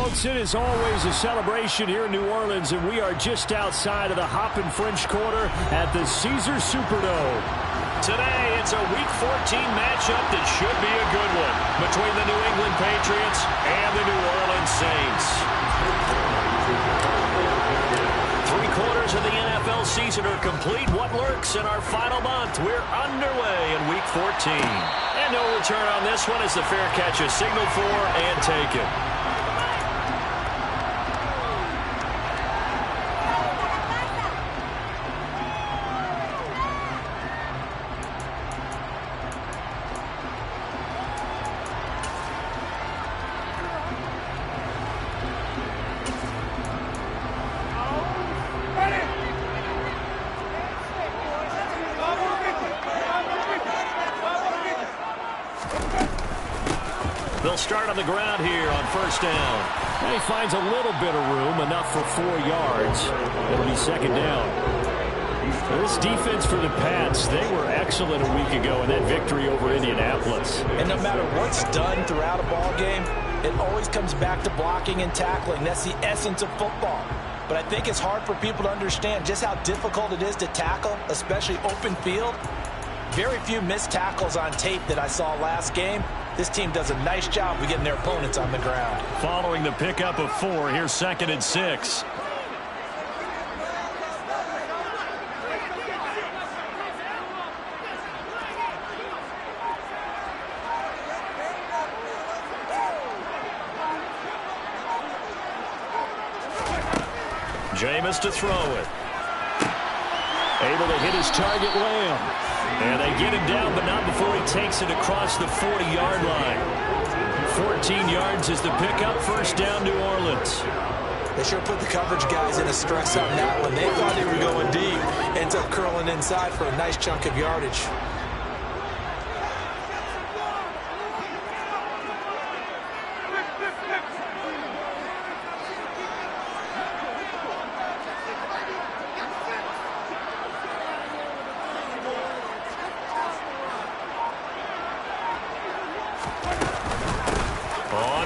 Folks, it is always a celebration here in New Orleans, and we are just outside of the Hoppin' French Quarter at the Caesars Superdome. Today, it's a Week 14 matchup that should be a good one between the New England Patriots and the New Orleans Saints. 3/4 of the NFL season are complete. What lurks in our final month? We're underway in Week 14. And no return on this one as the fair catch is signaled for and taken. They'll start on the ground here on first down. And he finds a little bit of room, enough for 4 yards. It'll be second down. This defense for the Pats, they were excellent a week ago in that victory over Indianapolis. And no matter what's done throughout a ball game, it always comes back to blocking and tackling. That's the essence of football. But I think it's hard for people to understand just how difficult it is to tackle, especially open field. Very few missed tackles on tape that I saw last game. This team does a nice job of getting their opponents on the ground. Following the pickup of 4, here's 2nd and 6. Jameis to throw it. Able to hit his target, Lamb. And they get him down, but not before he takes it across the 40-yard line. 14 yards is the pickup. First down, New Orleans. They sure put the coverage guys in a stress on that one. They thought they were going deep. Ends up curling inside for a nice chunk of yardage.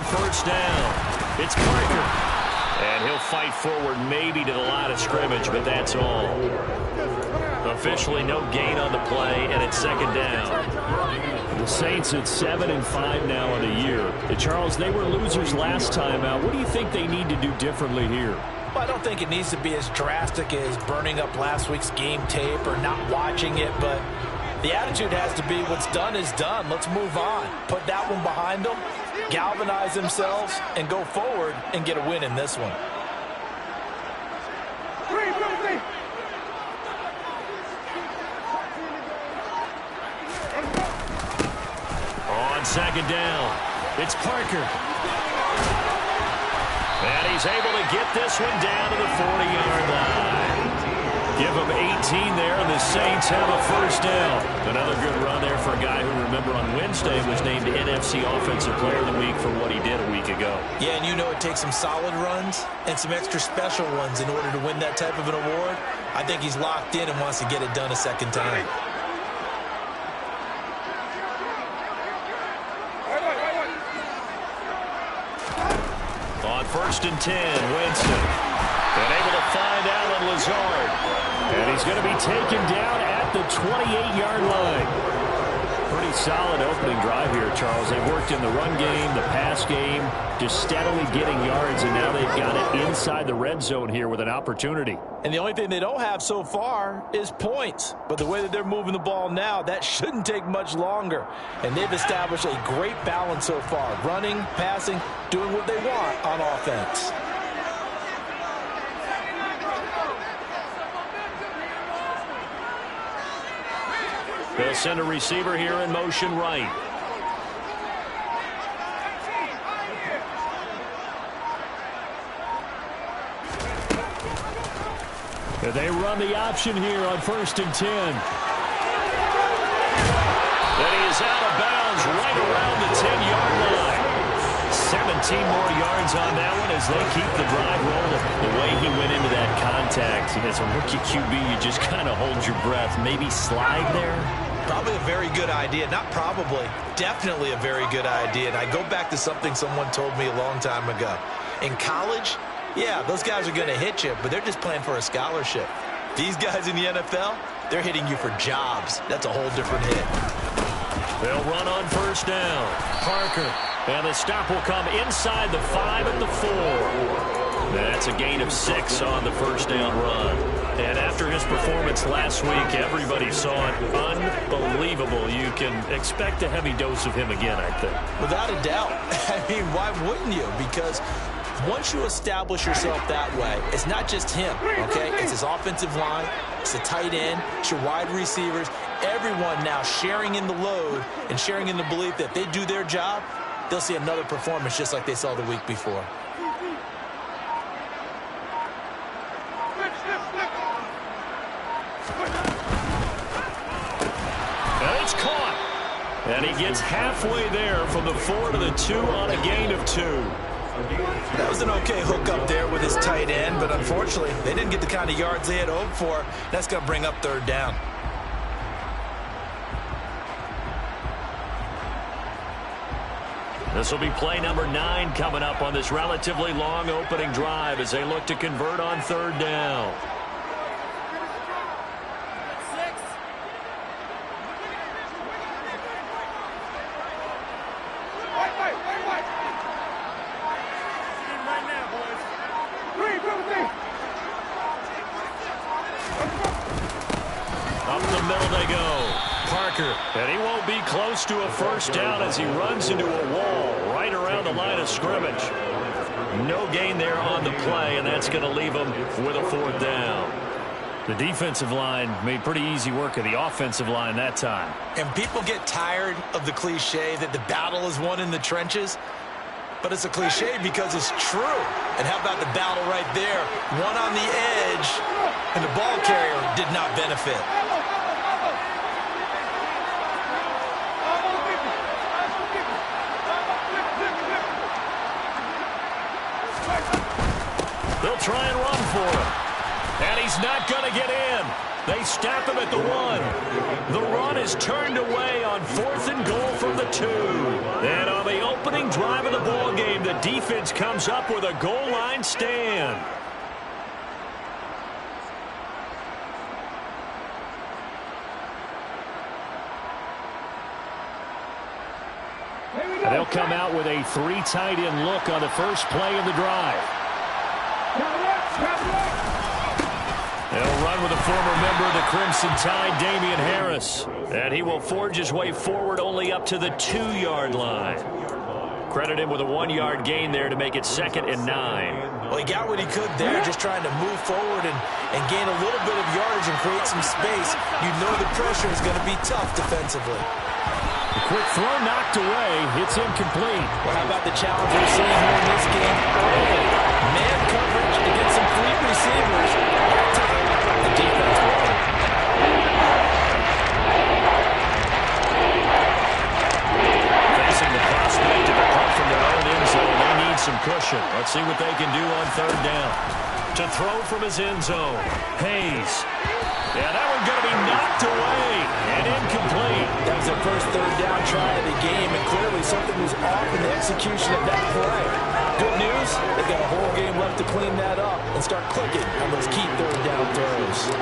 First down. It's Parker. And he'll fight forward maybe to the line of scrimmage, but that's all. Officially no gain on the play, and it's second down. The Saints at 7-5 now in the year. Charles, they were losers last time out. What do you think they need to do differently here? Well, I don't think it needs to be as drastic as burning up last week's game tape or not watching it, but the attitude has to be what's done is done. Let's move on. Put that one behind them, galvanize themselves, and go forward and get a win in this one. On second down, it's Parker. And he's able to get this one down to the 40-yard line. Give him 18 there, and the Saints have a first down. Another good run there for a guy who, remember, on Wednesday was named NFC Offensive Player of the Week for what he did a week ago. Yeah, and you know it takes some solid runs and some extra special ones in order to win that type of an award. I think he's locked in and wants to get it done a second time. On first and 10, Winston. And able to find Allen Lazard. And he's going to be taken down at the 28-yard line. Pretty solid opening drive here, Charles. They've worked in the run game, the pass game, just steadily getting yards, and now they've got it inside the red zone here with an opportunity. And the only thing they don't have so far is points. But the way that they're moving the ball now, that shouldn't take much longer. And they've established a great balance so far. Running, passing, doing what they want on offense. They'll send a receiver here in motion right. And they run the option here on first and 10. And he is out of bounds right around the 10-yard line. 17 more yards on that one as they keep the drive rolling. The way he went into that contact, as a rookie QB, you just kind of hold your breath. Maybe slide there. Probably a very good idea. Not probably. Definitely a very good idea. And I go back to something someone told me a long time ago. In college, yeah, those guys are going to hit you, but they're just playing for a scholarship. These guys in the NFL, they're hitting you for jobs. That's a whole different hit. They'll run on first down. Parker. And the stop will come inside the 5 and the 4. That's a gain of 6 on the first down run. And after his performance last week, everybody saw it. Unbelievable. You can expect a heavy dose of him again, I think. Without a doubt. I mean, why wouldn't you? Because once you establish yourself that way, it's not just him, okay? It's his offensive line, it's the tight end, it's your wide receivers. Everyone now sharing in the load and sharing in the belief that if they do their job, they'll see another performance just like they saw the week before. And it's caught. And he gets halfway there from the 4 to the 2 on a gain of 2. That was an okay hook up there with his tight end, but unfortunately, they didn't get the kind of yards they had hoped for. That's going to bring up third down. This will be play number 9 coming up on this relatively long opening drive as they look to convert on third down. Up the middle they go. Parker, and he won't be close to a first down as he runs into a wall right around the line of scrimmage. No gain there on the play, and that's going to leave him with a fourth down. The defensive line made pretty easy work of the offensive line that time. And people get tired of the cliche that the battle is won in the trenches, but it's a cliche because it's true. And how about the battle right there? One on the edge, and the ball carrier did not benefit. They'll try and run for him. And he's not going to get in. They stop him at the 1. The run is turned away on 4th and goal from the 2. And on the opening drive of the ball game, the defense comes up with a goal line stand. And they'll come out with a 3 tight end look on the first play of the drive. They'll run with a former member of the Crimson Tide, Damian Harris. And he will forge his way forward only up to the 2-yard line. Credit him with a 1-yard gain there to make it 2nd and 9. Well, he got what he could there, just trying to move forward and gain a little bit of yardage and create some space. You know the pressure is going to be tough defensively. A quick throw knocked away. It's incomplete. Well, how about the challenge we're seeing here in this game early? Man coverage against some fleet receivers. That time, the defense won. Facing the prospect of a punt from their own end zone, they need some cushion. Let's see what they can do on third down. To throw from his end zone, Hayes. Yeah, that one's going to be knocked away and incomplete. That was their first third down try of the game, and clearly something was off in the execution of that play. Good news, they got a whole game left to clean that up and start clicking on those key third down throws.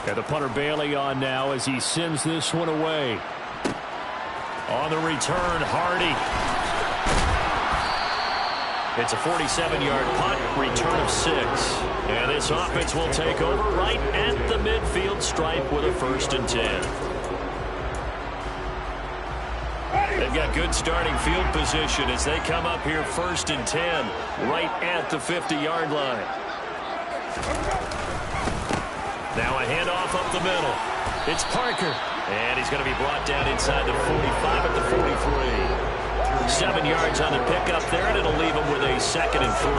Got the punter Bailey on now as he sends this one away. On the return, Hardy. It's a 47-yard punt, return of 6. And this offense will take over right at the midfield stripe with a 1st and 10. They've got good starting field position as they come up here 1st and 10, right at the 50-yard line. Now a handoff up the middle. It's Parker. And he's going to be brought down inside the 45 at the 43. 7 yards on the pickup there, and it'll leave him with a 2nd and 3.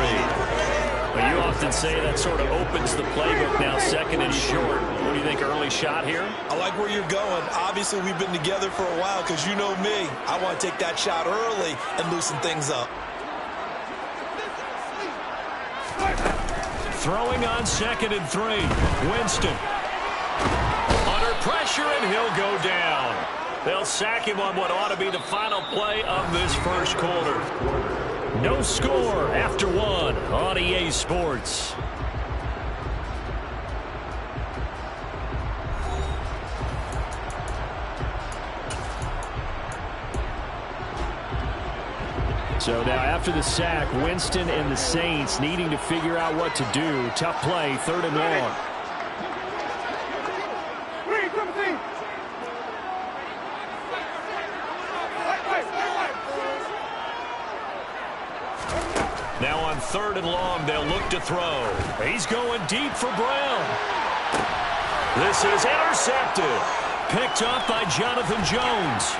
But you often say that sort of opens the playbook now, 2nd and short. What do you think, early shot here? I like where you're going. Obviously, we've been together for a while because you know me. I want to take that shot early and loosen things up. Throwing on 2nd and 3. Winston. Under pressure, and he'll go down. They'll sack him on what ought to be the final play of this first quarter. No score after one on EA Sports. So now after the sack, Winston and the Saints needing to figure out what to do. Tough play, 3rd and long. Now on 3rd and long, they'll look to throw. He's going deep for Brown. This is intercepted. Picked up by Jonathan Jones.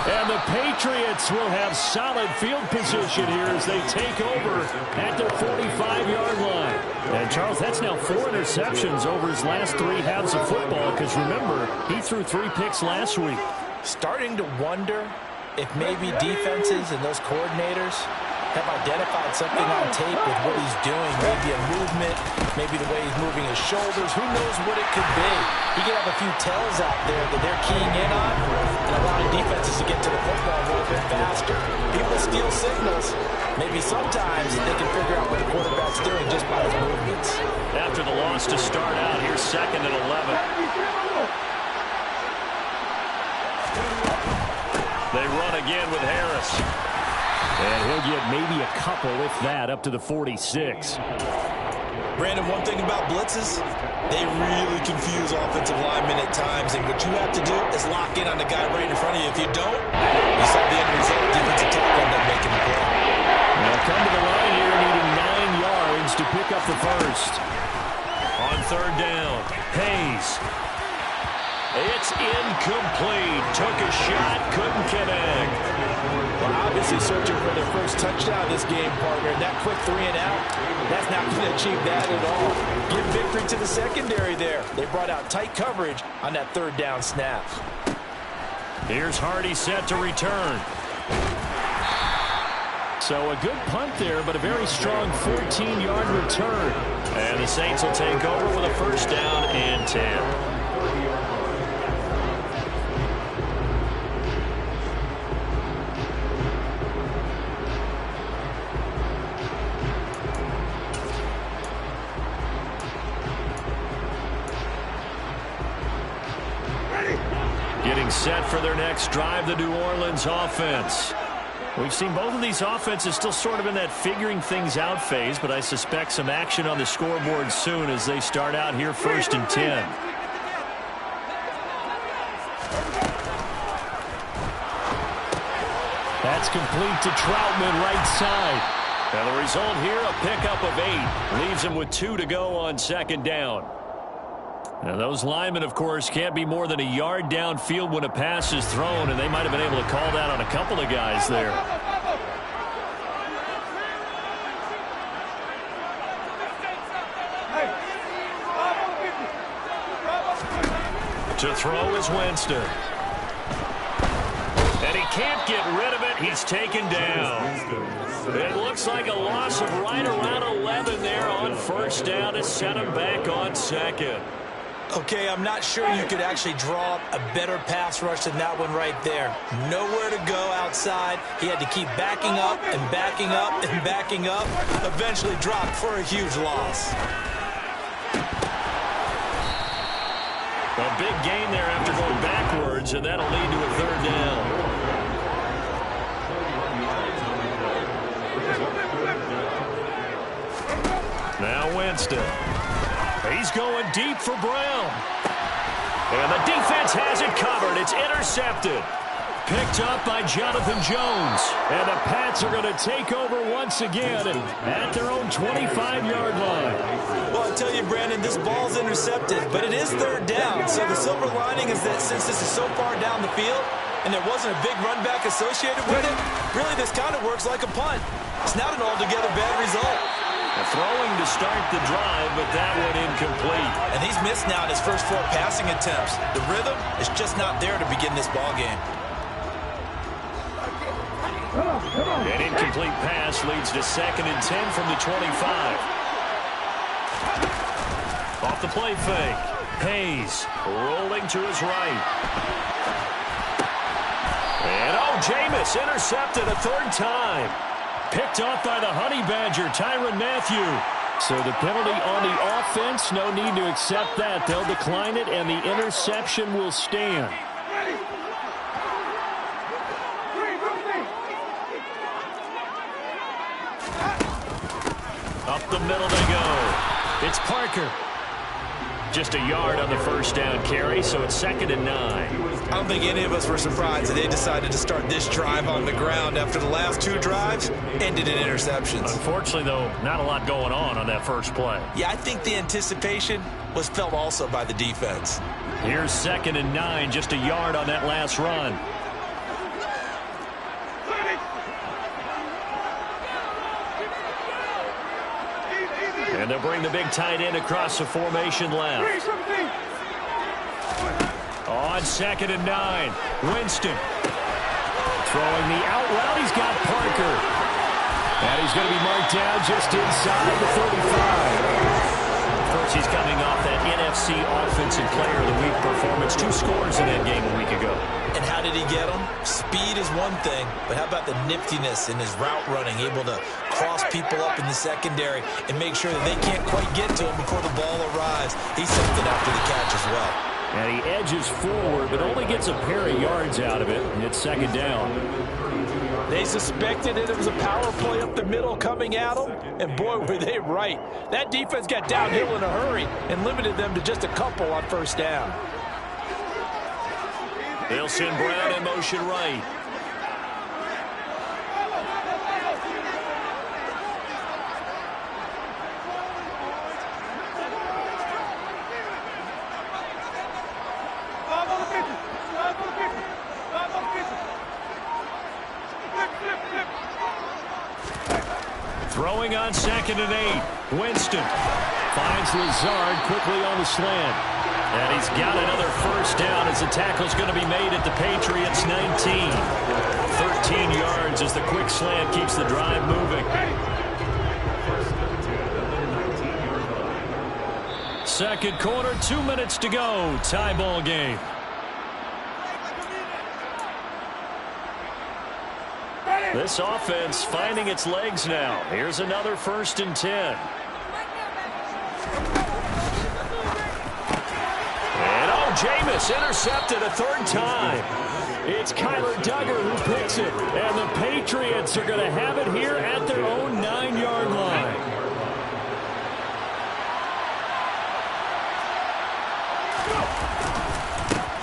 And the Patriots will have solid field position here as they take over at their 45-yard line. And, Charles, that's now 4 interceptions over his last 3 halves of football because, remember, he threw 3 picks last week. Starting to wonder if maybe defenses and those coordinators have identified something on tape with what he's doing. Maybe a movement, maybe the way he's moving his shoulders. Who knows what it could be? He could have a few tells out there that they're keying in on and allowing defenses to get to the football a little bit faster. People steal signals. Maybe sometimes they can figure out what the quarterback's doing just by his movements. After the loss to start out, here's 2nd and 11. They run again with Harris. And he'll get maybe a couple, if that, up to the 46. Brandon, one thing about blitzes, they really confuse offensive linemen at times. And what you have to do is lock in on the guy right in front of you. If you don't, you saw the end result. Defensive tackle end up making the play. Now come to the line here, needing 9 yards to pick up the first. On 3rd down, Hayes. It's incomplete. Took a shot, couldn't connect. Well, obviously searching for their first touchdown this game, partner. That quick 3 and out, that's not going to achieve that at all. Give victory to the secondary there. They brought out tight coverage on that 3rd down snap. Here's Hardy set to return. So a good punt there, but a very strong 14-yard return. And the Saints will take over with a 1st down and 10. Getting set for their next drive, the New Orleans offense. We've seen both of these offenses still sort of in that figuring things out phase, but I suspect some action on the scoreboard soon as they start out here 1st and 10. That's complete to Troutman, right side. And the result here, a pickup of 8. Leaves him with 2 to go on 2nd down. Now, those linemen, of course, can't be more than a yard downfield when a pass is thrown, and they might have been able to call that on a couple of guys there. To throw is Winston. And he can't get rid of it. He's taken down. It looks like a loss of right around 11 there on 1st down to set him back on 2nd. Okay, I'm not sure you could actually draw up a better pass rush than that one right there. Nowhere to go outside. He had to keep backing up and backing up and backing up. Eventually dropped for a huge loss. A big gain there after going backwards, and that'll lead to a 3rd down. Now Winston. He's going deep for Brown. And the defense has it covered. It's intercepted. Picked up by Jonathan Jones. And the Pats are going to take over once again at their own 25-yard line. Well, I tell you, Brandon, this ball's intercepted, but it is 3rd down. So the silver lining is that since this is so far down the field and there wasn't a big run back associated with it, really this kind of works like a punt. It's not an altogether bad result. Throwing to start the drive, but that one incomplete. And he's missed now in his first 4 passing attempts. The rhythm is just not there to begin this ball game. An incomplete pass leads to 2nd and 10 from the 25. Off the play fake. Hayes rolling to his right. And oh, Jameis intercepted a third time. Picked off by the Honey Badger, Tyrann Mathieu. So the penalty on the offense, no need to accept that. They'll decline it, and the interception will stand. Up the middle they go. It's Parker. Just a yard on the first down carry, so it's 2nd and 9. I don't think any of us were surprised that they decided to start this drive on the ground after the last 2 drives ended in interceptions. Unfortunately, though, not a lot going on that first play. Yeah, I think the anticipation was felt also by the defense. Here's 2nd and 9, just a yard on that last run. And they'll bring the big tight end across the formation left. On 2nd and 9, Winston. Throwing the out route, he's got Parker. And he's going to be marked down just inside the 35. Of course, he's coming off that NFC Offensive Player of the Week performance. 2 scores in that game a week ago. And how did he get them? Speed is one thing, but how about the niftiness in his route running, able to cross people up in the secondary and make sure that they can't quite get to him before the ball arrives. He's something after the catch as well. And he edges forward, but only gets a pair of yards out of it, and it's 2nd down. They suspected it was a power play up the middle coming at them, and boy, were they right. That defense got downhill in a hurry and limited them to just a couple on first down. They'll send Brown in motion right. Throwing on 2nd and 8. Winston finds Lazard quickly on the slant. And he's got another first down as the tackle's going to be made at the Patriots' 19. 13 yards as the quick slant keeps the drive moving. Second quarter, 2 minutes to go. Tie ball game. This offense finding its legs now. Here's another 1st and 10. And Jameis intercepted a 3rd time. It's Kyler Duggar who picks it. And the Patriots are going to have it here at their own 9-yard line.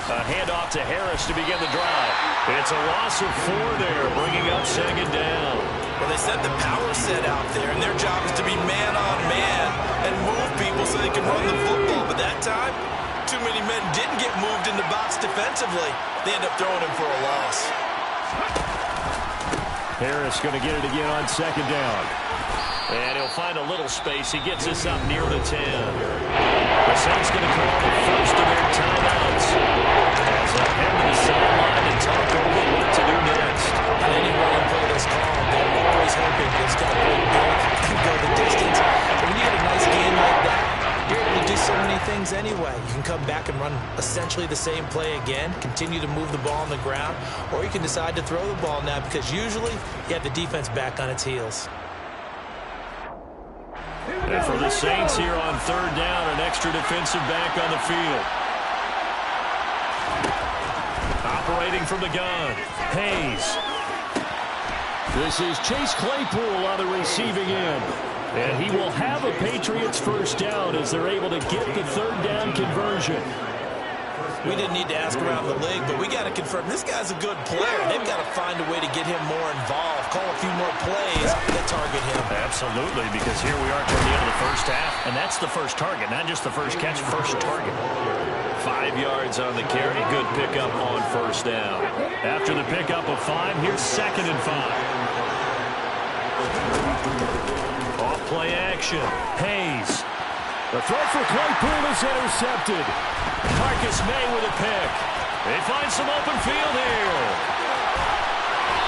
A handoff to Harris to begin the drive. It's a loss of 4 there, bringing up 2nd down. Well, they set the power set out there, and their job is to be man-on-man and move people so they can run the football. But that time, too many men didn't get moved in the box defensively. They end up throwing him for a loss. Harris going to get it again on 2nd down. And he'll find a little space. He gets this up near the 10. The Saints going to call the first of their timeouts. As they'll head to the sideline and talk over what to do next. And anyone who play this call, they're always hoping it's going to play big and go the distance. But when you get a nice game like that, you're able to do so many things anyway. You can come back and run essentially the same play again, continue to move the ball on the ground, or you can decide to throw the ball now because usually you have the defense back on its heels. And for the Saints here on 3rd down, an extra defensive back on the field. Operating from the gun, Hayes. This is Chase Claypool on the receiving end. And he will have a Patriots first down as they're able to get the 3rd down conversion. We didn't need to ask around the league, but we got to confirm this guy's a good player. They've got to find a way to get him more involved, call a few more plays that target him. Absolutely, because here we are toward the end of the first half, and that's the first target, not just the first catch, first target. 5 yards on the carry, good pickup on first down. After the pickup of 5, here's 2nd and 5. Off play action, Hayes. The throw for Claypool is intercepted. Marcus May with a pick. They find some open field here.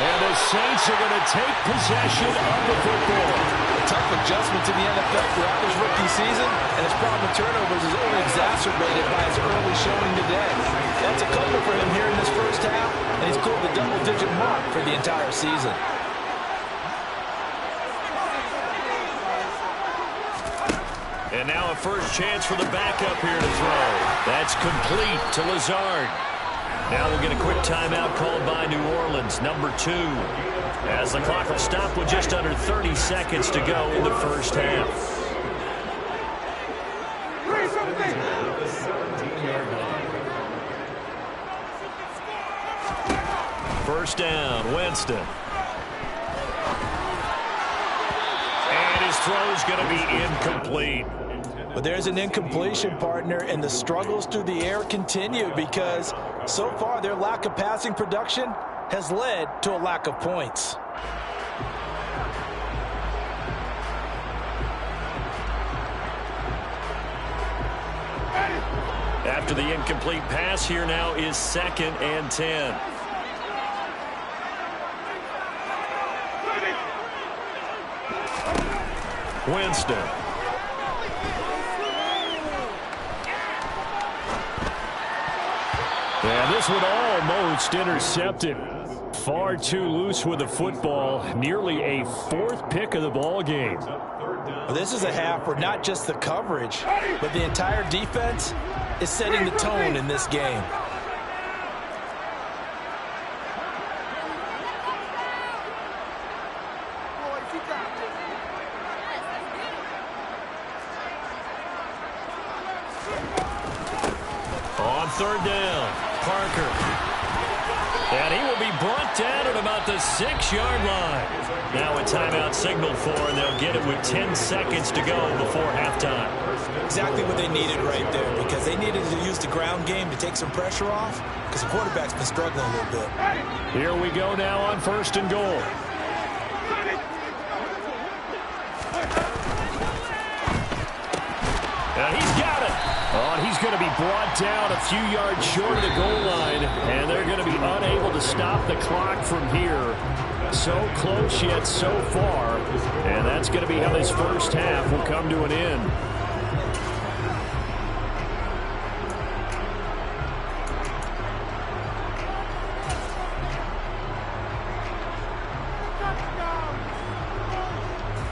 And the Saints are going to take possession of the football. A tough adjustment to the NFL throughout his rookie season, and his problem with turnovers is only exacerbated by his early showing today. That's a couple for him here in this first half, and he's cleared the double-digit mark for the entire season. And now a first chance for the backup here to throw. That's complete to Lazard. Now we'll get a quick timeout called by New Orleans, number 2. As the clock will stop with just under 30 seconds to go in the first half. First down, Winston. And his throw is going to be incomplete. But there's an incompletion, partner, and the struggles through the air continue because so far their lack of passing production has led to a lack of points. After the incomplete pass, here now is 2nd and 10. Winston. And this one almost intercepted. Far too loose with the football. Nearly a 4th pick of the ball game. Well, this is a half where not just the coverage, but the entire defense is setting the tone in this game. On 3rd down, Parker. And he will be brought down at about the 6-yard line. Now a timeout signaled for, and they'll get it with 10 seconds to go before halftime. Exactly what they needed right there, because they needed to use the ground game to take some pressure off, because the quarterback's been struggling a little bit. Here we go now on 1st and goal. And he's got it. Oh, and he's going to be brought down a few yards short of the goal line, and they're going to be unable to stop the clock from here. So close yet so far, and that's going to be how this first half will come to an end.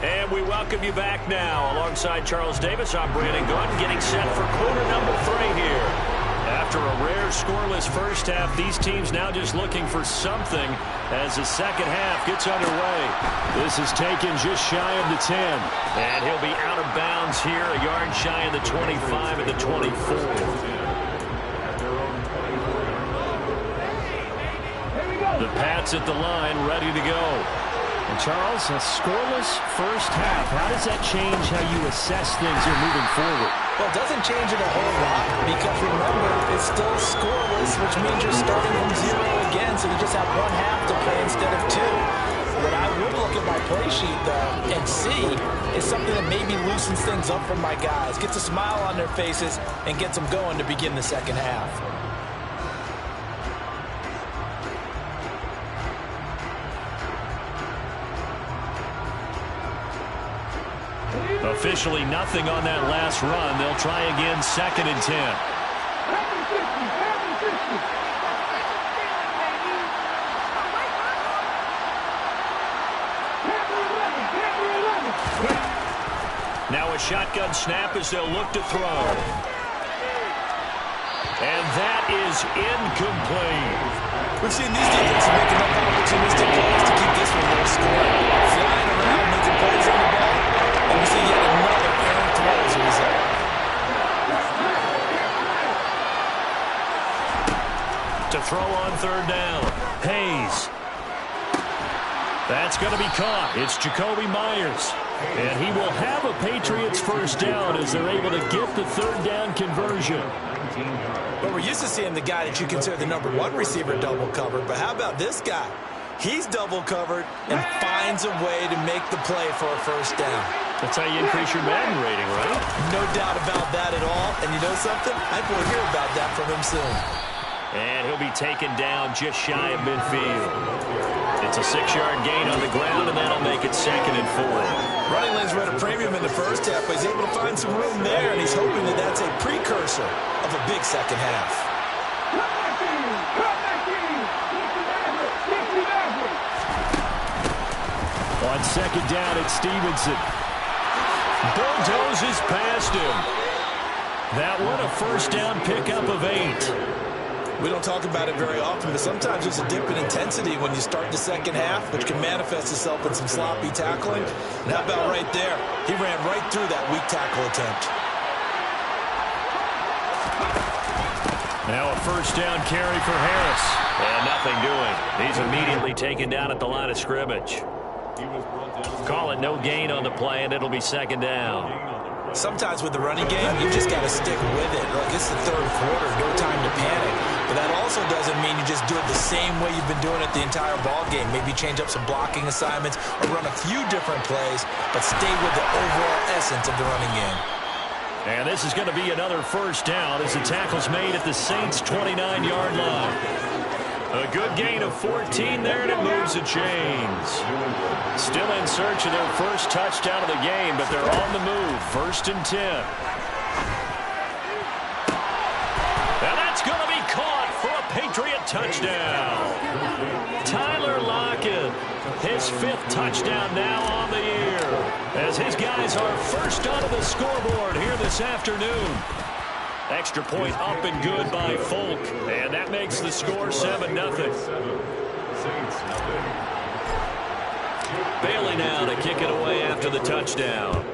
And we welcome you back now. Alongside Charles Davis, I'm Brandon Gunn, getting set for quarter number 3 here. After a rare scoreless first half, these teams now just looking for something as the second half gets underway. This is taken just shy of the 10. And he'll be out of bounds here, a yard shy of the 25 at the 24. The Pats at the line, ready to go. And Charles, a scoreless first half. How does that change how you assess things here moving forward? Well, it doesn't change it a whole lot because, remember, it's still scoreless, which means you're starting from 0 again, so you just have 1 half to play instead of 2. What I would look at my play sheet, though, and see is something that maybe loosens things up for my guys, gets a smile on their faces, and gets them going to begin the second half. Officially nothing on that last run. They'll try again, 2nd and 10. Now a shotgun snap as they'll look to throw. And that is incomplete. We've seen these defenses make enough opportunistic plays to keep this one low scoring. Flying around, making plays on the ball. And we see yet another errant throw as a result. To throw on 3rd down. Hayes. That's going to be caught. It's Jacoby Myers. And he will have a Patriots first down as they're able to get the 3rd down conversion. But we're used to seeing the guy that you consider the number 1 receiver double covered. But how about this guy? He's double covered and finds a way to make the play for a first down. That's how you increase your Madden rating, right? No doubt about that at all. And you know something? I will hear about that from him soon. And he'll be taken down just shy of midfield. It's a 6-yard gain on the ground, and that'll make it 2nd and 4. Running lanes were at a premium in the first half, but he's able to find some room there, and he's hoping that that's a precursor of a big second half. On 2nd down, it's Stevenson. Bulldozes past him. That one a first down pickup of 8. We don't talk about it very often, but sometimes there's a dip in intensity when you start the second half, which can manifest itself in some sloppy tackling. And how about right there? He ran right through that weak tackle attempt. Now a first down carry for Harris. And nothing doing. He's immediately taken down at the line of scrimmage. Call it no gain on the play, and it'll be 2nd down. Sometimes with the running game, you just got to stick with it. Look, it's the 3rd quarter, no time to panic. But that also doesn't mean you just do it the same way you've been doing it the entire ball game. Maybe change up some blocking assignments or run a few different plays, but stay with the overall essence of the running game. And this is going to be another first down as the tackle's made at the Saints' 29-yard line. A good gain of 14 there, and it moves the chains. Still in search of their first touchdown of the game, but they're on the move. 1st and 10. And that's going to be caught for a Patriot touchdown. Tyler Lockett, his 5th touchdown now on the year, as his guys are first onto the scoreboard here this afternoon. Extra point up and good by Folk, and that makes the score 7-0. Bailey now to kick it away after the touchdown.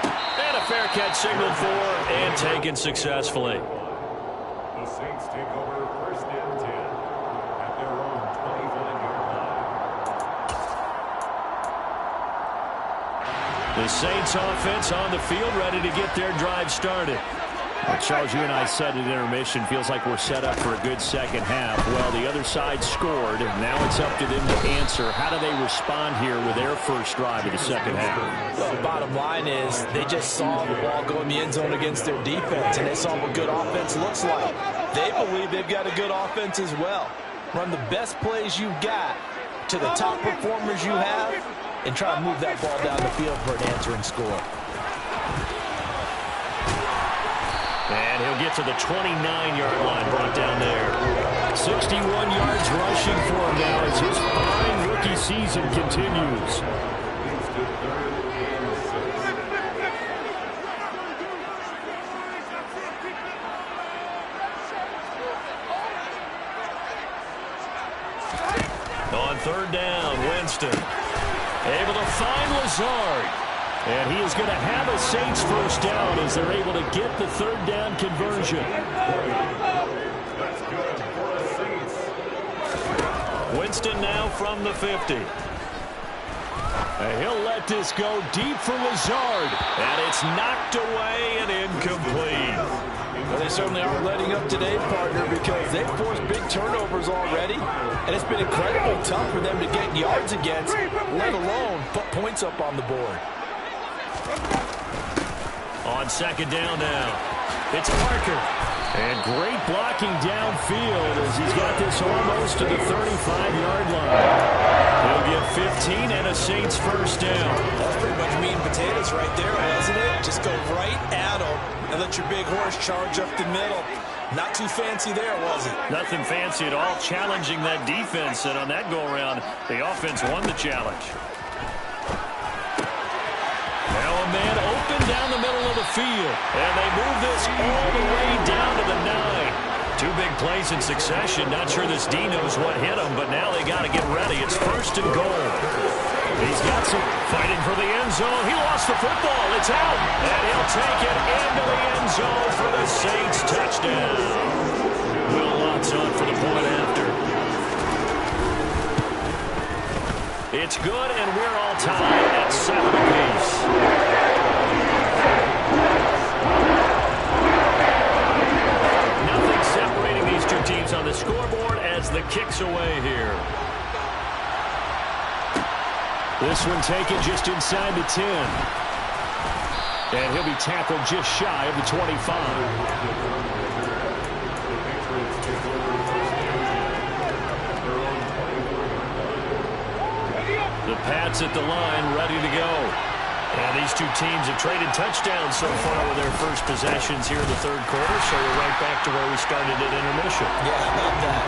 And a fair catch signaled for and taken successfully. The Saints take over 1st and 10 at their own 25-yard line. The Saints offense on the field, ready to get their drive started. Well, Charles, you and I said at intermission, feels like we're set up for a good second half. Well, the other side scored. Now it's up to them to answer. How do they respond here with their first drive of the second half? Well, the bottom line is they just saw the ball go in the end zone against their defense, and they saw what good offense looks like. They believe they've got a good offense as well. Run the best plays you've got to the top performers you have, and try to move that ball down the field for an answering score. And he'll get to the 29-yard line, brought down there. 61 yards rushing for him now as his fine rookie season continues. On 3rd down, Winston able to find Lazard. And he is going to have a Saints first down as they're able to get the 3rd down conversion. Winston now from the 50. And he'll let this go deep for Lazard. And it's knocked away and incomplete. Well, they certainly aren't letting up today, partner, because they've forced big turnovers already. And it's been incredibly tough for them to get yards against, let alone put points up on the board. On 2nd down now, it's Parker. And great blocking downfield as he's got this almost to the 35-yard line. He'll get 15 and a Saints first down. That's pretty much meat and potatoes right there, wasn't it? Just go right at him and let your big horse charge up the middle. Not too fancy there, was it? Nothing fancy at all, challenging that defense. And on that go-around, the offense won the challenge. Now a man open down the middle of the field. And they move this all the way down to the 9. 2 big plays in succession. Not sure this D knows what hit him, but now they got to get ready. It's 1st and goal. He's got some fighting for the end zone. He lost the football. It's out. And he'll take it into the end zone for the Saints touchdown. Will Lutz on for the point after. It's good, and we're all tied at 7 apiece. Nothing separating these two teams on the scoreboard as the kick's away here. This one taken just inside the 10. And he'll be tackled just shy of the 25. The Pats at the line, ready to go. And these two teams have traded touchdowns so far with their first possessions here in the third quarter, so we're right back to where we started at intermission. Yeah, how about that?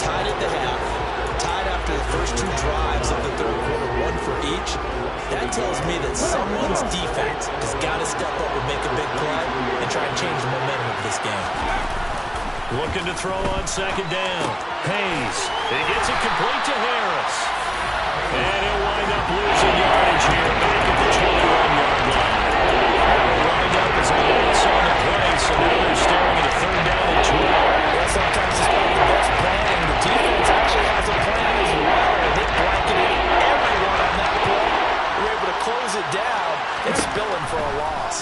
Tied at the half, tied after the first two drives of the third quarter, one for each. That tells me that someone's defense has got to step up and make a big play and try and change the momentum of this game. Looking to throw on second down. Hayes. He gets it complete to Harris. And he'll wind up losing yardage here back at the 21-yard line. He'll wind up as a loss on the play, so now they're staring at a third down and 12. Well, sometimes it's not the best plan, and the defense actually has a plan as well. And they blanketed everyone on that play. They were able to close it down and spilling for a loss.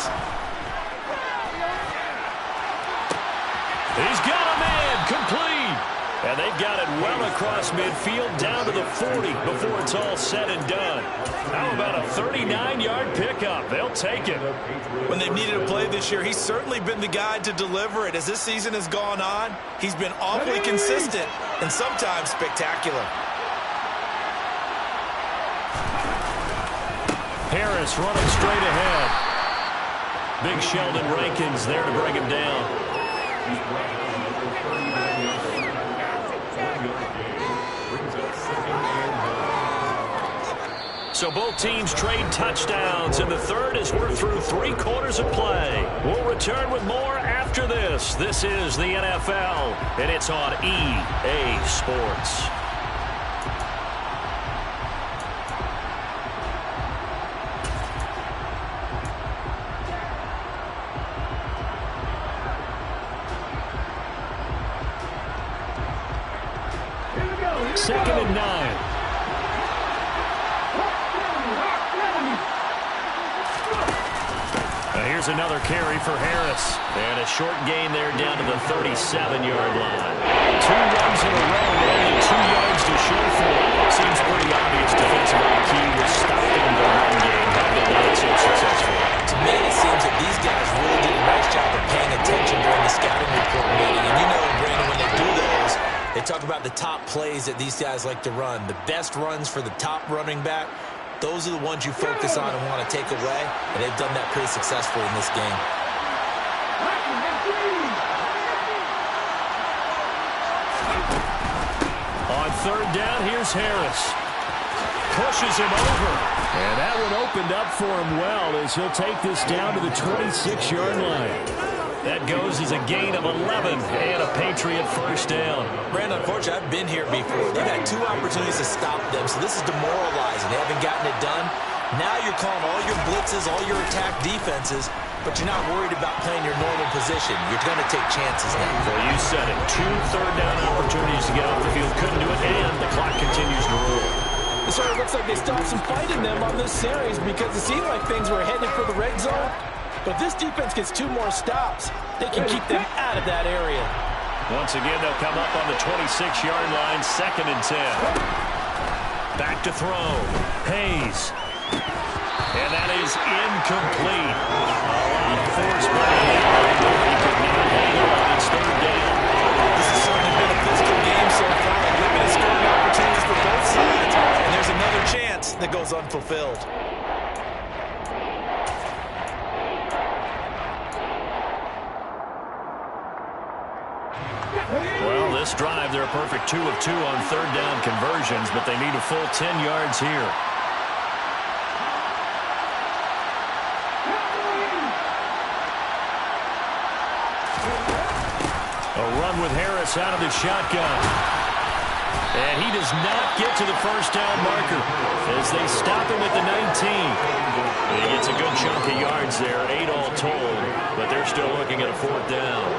He's got a man complete. And they've got it well across midfield down to the 40 before it's all said and done. How about a 39-yard pickup? They'll take it. When they've needed a play this year, he's certainly been the guy to deliver it. As this season has gone on, he's been awfully consistent and sometimes spectacular. Harris running straight ahead. Big Sheldon Rankins there to bring him down. So both teams trade touchdowns in the third as we're through 3 quarters of play. We'll return with more after this. This is the NFL, and it's on EA Sports. Second and 9. Here's another carry for Harris. And a short gain there down to the 37-yard line. 2 runs in a row, only 2 yards to show for it. Seems pretty obvious defensively key was stopping the run game. How did they not so successful? To me, it seems that these guys really did a nice job of paying attention during the scouting report meeting. And you know, Brandon, when they do those, they talk about the top plays that these guys like to run. The best runs for the top running back. Those are the ones you focus on and want to take away, and they've done that pretty successfully in this game. On third down, here's Harris. Pushes him over. And that one opened up for him well as he'll take this down to the 26-yard line. That goes as a gain of 11 and a Patriot first down. Brandon, unfortunately, I've been here before. They've had 2 opportunities to stop them, so this is demoralizing. They haven't gotten it done. Now you're calling all your blitzes, all your attack defenses, but you're not worried about playing your normal position. You're going to take chances now. Well, you said it. 2 third-down opportunities to get off the field. Couldn't do it, and the clock continues to roll. It sort of looks like they stopped some fight in them on this series because it seemed like things were headed for the red zone. But if this defense gets 2 more stops, they can keep them out of that area. Once again, they'll come up on the 26-yard line, 2nd and 10. Back to throw. Hayes. And that is incomplete. A lot of force by Allen. He could not hang on. It's 3rd down. This has certainly been a physical game so far. Limited scoring opportunities for both sides. And there's another chance that goes unfulfilled. Well, this drive, they're a perfect 2 of 2 on third down conversions, but they need a full 10 yards here. A run with Harris out of the shotgun. And he does not get to the first down marker as they stop him at the 19. He gets a good chunk of yards there, 8 all told, but they're still looking at a 4th down.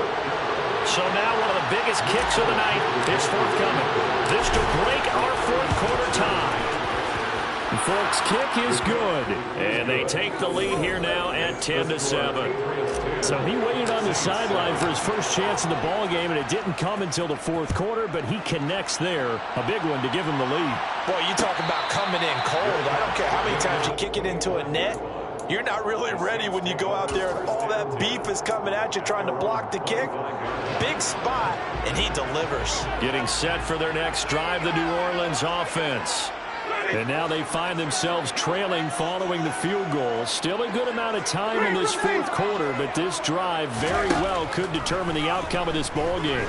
So now one of the biggest kicks of the night is forthcoming. This to break our 4th quarter tie. The Forks kick is good, and they take the lead here now at 10-7. So he waited on the sideline for his first chance in the ball game, and it didn't come until the 4th quarter, but he connects there. A big one to give him the lead. Boy, you talk about coming in cold. I don't care how many times you kick it into a net. You're not really ready when you go out there and all that beef is coming at you trying to block the kick. Big spot, and he delivers. Getting set for their next drive, the New Orleans offense. And now they find themselves trailing following the field goal. Still a good amount of time in this fourth quarter, but this drive very well could determine the outcome of this ball game.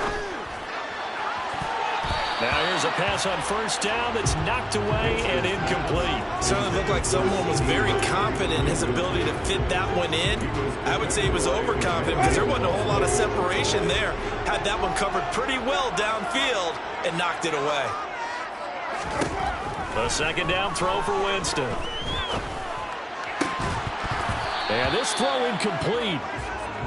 Now here's a pass on first down that's knocked away and incomplete. Certainly looked like someone was very confident in his ability to fit that one in. I would say he was overconfident because there wasn't a whole lot of separation there. Had that one covered pretty well downfield and knocked it away. A second down throw for Winston. And this throw incomplete.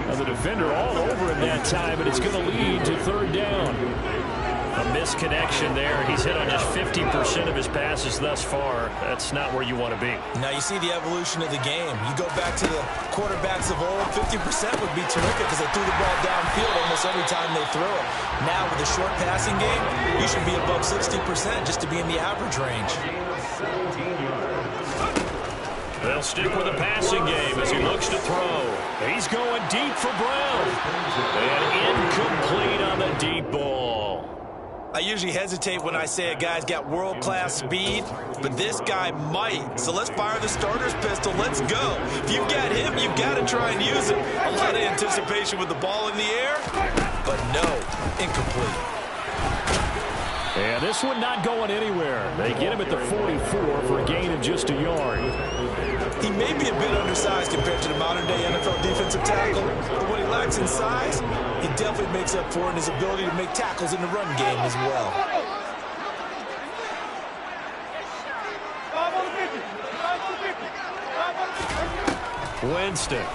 Now the defender all over him that time, but it's going to lead to third down. A misconnection there. He's hit on just 50% of his passes thus far. That's not where you want to be. Now you see the evolution of the game. You go back to the quarterbacks of old, 50% would be terrific because they threw the ball downfield almost every time they throw it. Now with the short passing game, you should be above 60% just to be in the average range. They'll stick with the passing game as he looks to throw. He's going deep for Brown. And incomplete on the deep ball. I usually hesitate when I say a guy's got world-class speed, but this guy might. So let's fire the starter's pistol. Let's go. If you've got him, you've got to try and use it. A lot of anticipation with the ball in the air, but no, incomplete. And this one not going anywhere. They get him at the 44 for a gain of just a yard. He may be a bit undersized compared to the modern-day NFL defensive tackle, but what he lacks in size, he definitely makes up for in his ability to make tackles in the run game as well. Winston.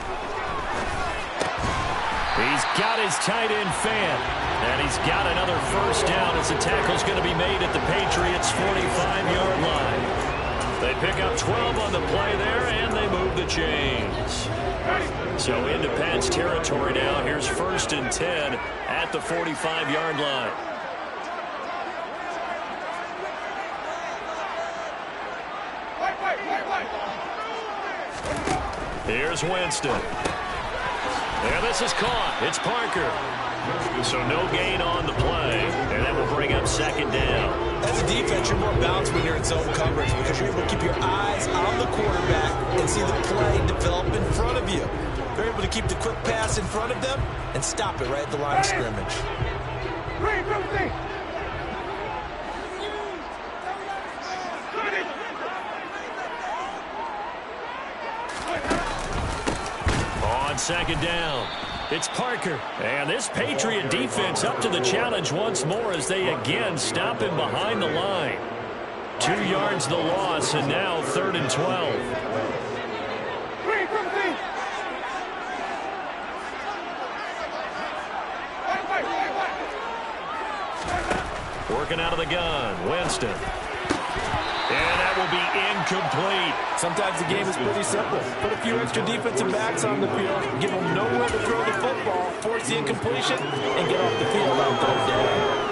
He's got his tight end fan. And he's got another first down as the tackle's going to be made at the Patriots' 45-yard line. They pick up 12 on the play there, and they move the chains. So into Pat's territory now. Here's 1st and 10 at the 45-yard line. Here's Winston. And this is caught. It's Parker. So no gain on the play, and that will bring up second down. As a defense, you're more balanced when you're in zone coverage because you're able to keep your eyes on the quarterback and see the play develop in front of you. They're able to keep the quick pass in front of them and stop it right at the line of scrimmage. On second down, it's Parker. And this Patriot defense up to the challenge once more as they again stop him behind the line. 2 yards the loss, and now 3rd and 12. Working out of the gun, Winston. And that will be incomplete. Sometimes the game is pretty simple. Put a few extra defensive backs on the field, give them nowhere to throw the football, force the incompletion, and get off the field on 3rd down.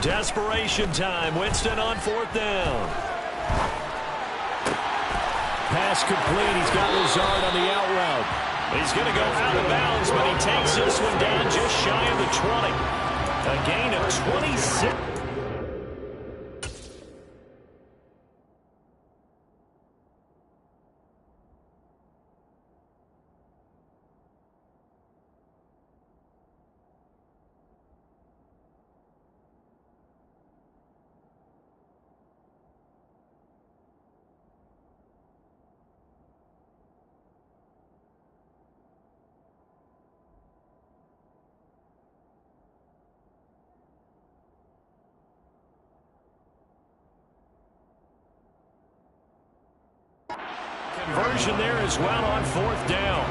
Desperation time. Winston on 4th down. Pass complete. He's got Lazard on the out route. He's going to go out of bounds, but he takes this one down just shy of the 20. A gain of 26. Version there as well on 4th down.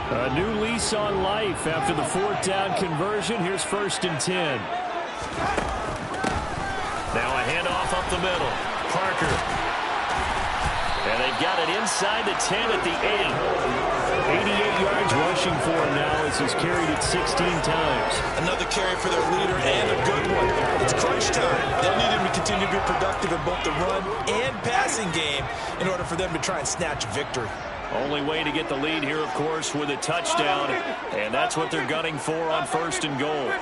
A new lease on life after the 4th down conversion. Here's 1st and 10. Now a handoff up the middle. Parker. And they've got it inside the 10 at the 8. 88 yards rushing for him now as he's carried it 16 times. Another carry for their leader and a good one. It's crunch time. They'll need him to continue to be productive in both the run and passing game in order for them to try and snatch a victory. Only way to get the lead here, of course, with a touchdown. And that's what they're gunning for on 1st and goal.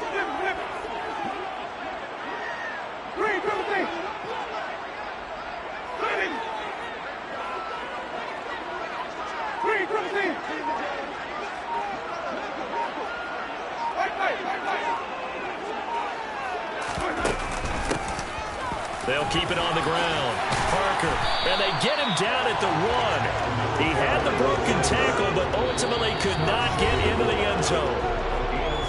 They'll keep it on the ground. Parker, and they get him down at the 1. He had the broken tackle, but ultimately could not get into the end zone.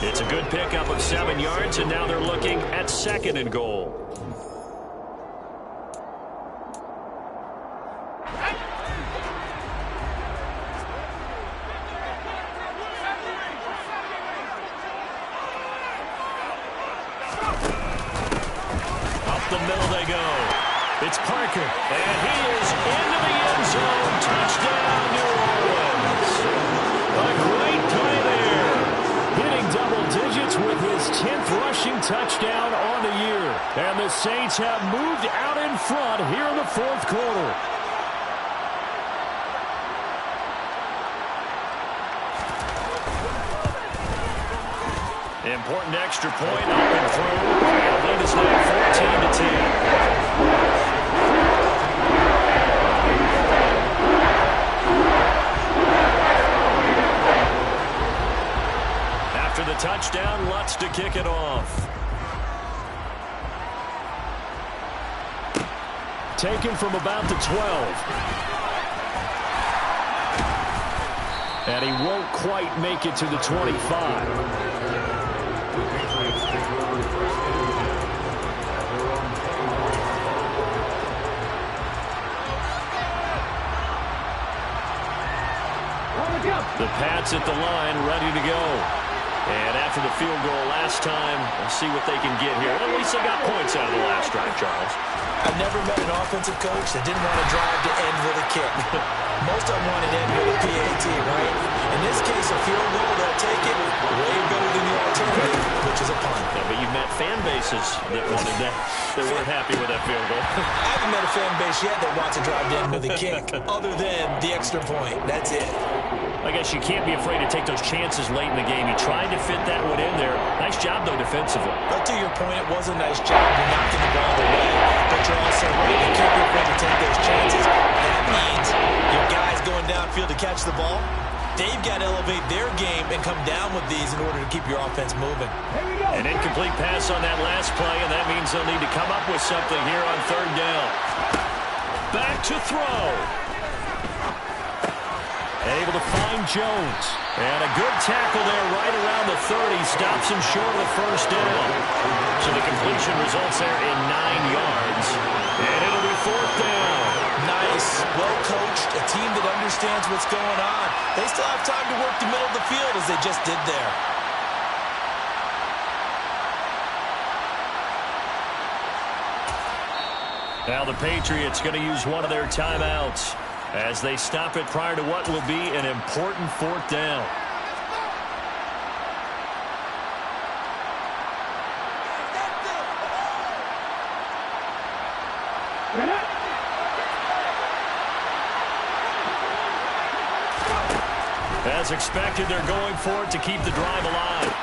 It's a good pickup of 7 yards, and now they're looking at 2nd and goal. The middle they go. It's Parker, and he is into the end zone. Touchdown, New Orleans. A great play there. Hitting double digits with his 10th rushing touchdown on the year. And the Saints have moved out in front here in the 4th quarter. Important extra point up and through. And the lead is now 14-10. After the touchdown, Lutz to kick it off. Taken from about the 12. And he won't quite make it to the 25. The Pats at the line, ready to go. And after the field goal last time, we'll see what they can get here. At least they got points out of the last drive, Charles. I've never met an offensive coach that didn't want to drive to end with a kick. Most of them wanted to end with a PAT, right? In this case, a field goal, they'll take it way better than the alternative, which is a punt. Yeah, but you've met fan bases that wanted that, that weren't happy with that field goal. I haven't met a fan base yet that wants to drive to end with a kick, other than the extra point. That's it. I guess you can't be afraid to take those chances late in the game. He tried to fit that one in there. Nice job, though, defensively. But to your point, it was a nice job. You're knocking the ball away, but you're also right. You can't be afraid to take those chances. That means your guys going downfield to catch the ball, they've got to elevate their game and come down with these in order to keep your offense moving. An incomplete pass on that last play, and that means they'll need to come up with something here on 3rd down. Back to throw. Able to find Jones. And a good tackle there right around the 30. Stops him short of the 1st down. So the completion results there in 9 yards. And it'll be 4th down. Nice. Well coached. A team that understands what's going on. They still have time to work the middle of the field as they just did there. Now the Patriots going to use one of their timeouts as they stop it prior to what will be an important 4th down. As expected, they're going for it to keep the drive alive.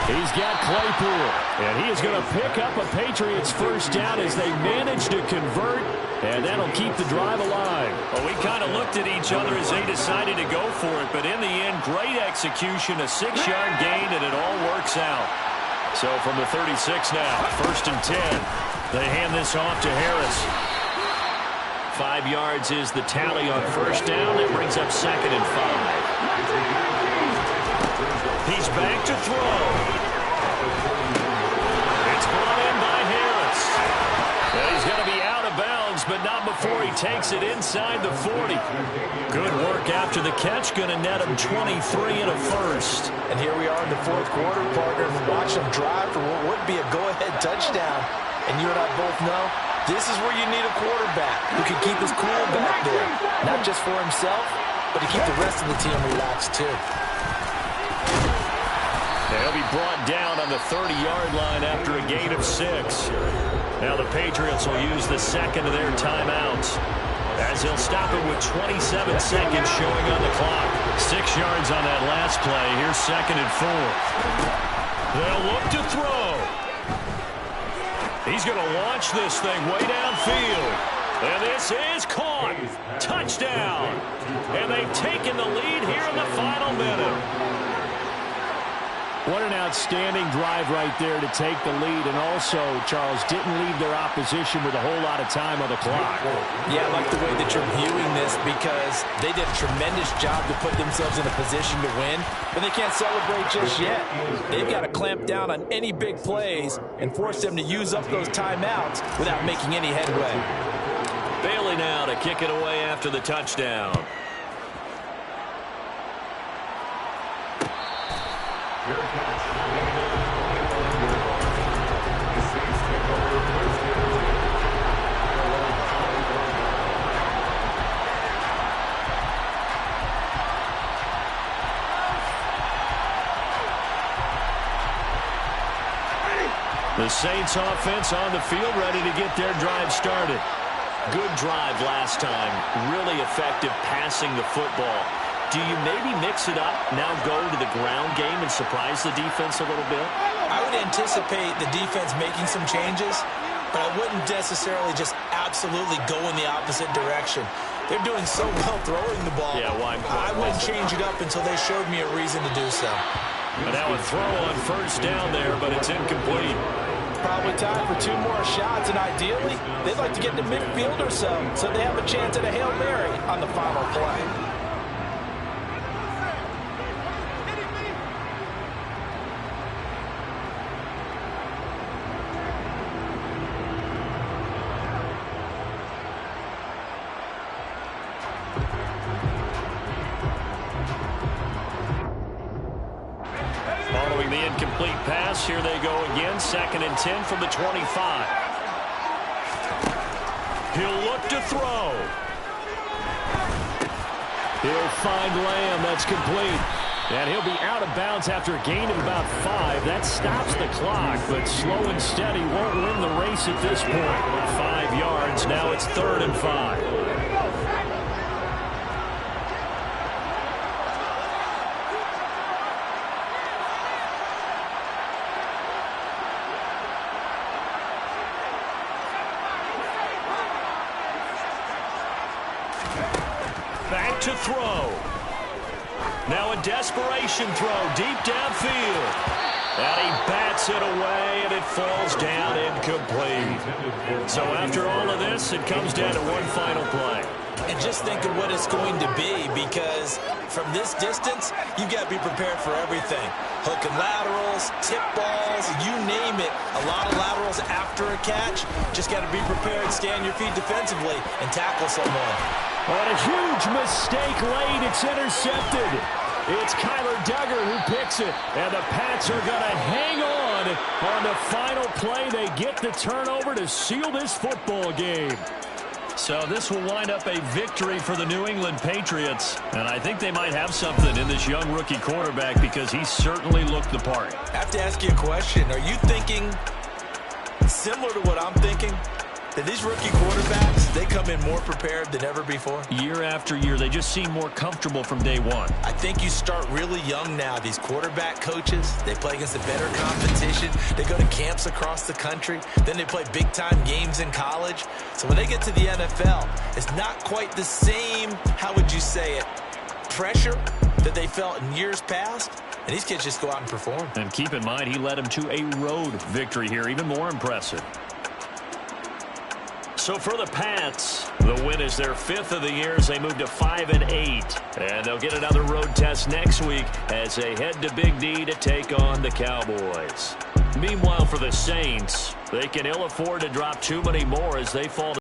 He's got Claypool, and he is going to pick up a Patriots 1st down as they manage to convert, and that'll keep the drive alive. Well, we kind of looked at each other as they decided to go for it, but in the end, great execution, a 6-yard gain, and it all works out. So from the 36 now, 1st and 10, they hand this off to Harris. 5 yards is the tally on 1st down. That brings up 2nd and 5. He He's back to throw. It's brought in by Harris. And he's going to be out of bounds, but not before he takes it inside the 40. Good work after the catch. Going to net him 23 and a first. And here we are in the fourth quarter, partner. Watch him drive for what would be a go-ahead touchdown. And you and I both know this is where you need a quarterback who can keep his cool back there. Not just for himself, but to keep the rest of the team relaxed too. He'll be brought down on the 30-yard line after a gain of 6. Now the Patriots will use the second of their timeouts, as he'll stop it with 27 seconds showing on the clock. 6 yards on that last play. Here's 2nd and 4. They'll look to throw. He's going to launch this thing way downfield. And this is caught. Touchdown. And they've taken the lead here in the final minute. What an outstanding drive right there to take the lead. And also, Charles, didn't leave their opposition with a whole lot of time on the clock. Yeah, I like the way that you're viewing this because they did a tremendous job to put themselves in a position to win, but they can't celebrate just yet. They've got to clamp down on any big plays and force them to use up those timeouts without making any headway. Bailey now to kick it away after the touchdown. The Saints offense on the field, ready to get their drive started. Good drive last time. Really effective passing the football. Do you maybe mix it up, now go to the ground game and surprise the defense a little bit? I would anticipate the defense making some changes, but I wouldn't necessarily just absolutely go in the opposite direction. They're doing so well throwing the ball. Yeah, why? I wouldn't change it up until they showed me a reason to do so. And now a throw on first down there, but it's incomplete. Probably time for 2 more shots, and ideally, they'd like to get to midfield or so they have a chance at a Hail Mary on the final play. Following the incomplete pass, here they go again. 2nd and 10 from the 25. He'll look to throw. He'll find Lamb. That's complete. And he'll be out of bounds after a gain of about 5. That stops the clock, but slow and steady won't win the race at this point. 5 yards. Now it's 3rd and 5. Back to throw. Now a desperation throw deep downfield. And he bats it away, and it falls down incomplete. So after all of this, it comes down to one final play. And just think of what it's going to be, because from this distance, you've got to be prepared for everything. Hook and laterals, tip balls, you name it. A lot of laterals after a catch. Just got to be prepared, stay on your feet defensively, and tackle someone. On a huge mistake late, it's intercepted. It's Kyler Duggar who picks it, and the Pats are going to hang on the final play. They get the turnover to seal this football game. So this will wind up a victory for the New England Patriots, and I think they might have something in this young rookie quarterback because he certainly looked the part. I have to ask you a question. Are you thinking similar to what I'm thinking? That these rookie quarterbacks, they come in more prepared than ever before? Year after year, they just seem more comfortable from day one. I think you start really young now. These quarterback coaches, they play against a better competition. They go to camps across the country. Then they play big-time games in college. So when they get to the NFL, it's not quite the same, how would you say it, pressure that they felt in years past. And these kids just go out and perform. And keep in mind, he led them to a road victory here, even more impressive. So for the Pats, the win is their 5th of the year as they move to 5-8. And they'll get another road test next week as they head to Big D to take on the Cowboys. Meanwhile, for the Saints, they can ill afford to drop too many more as they fall to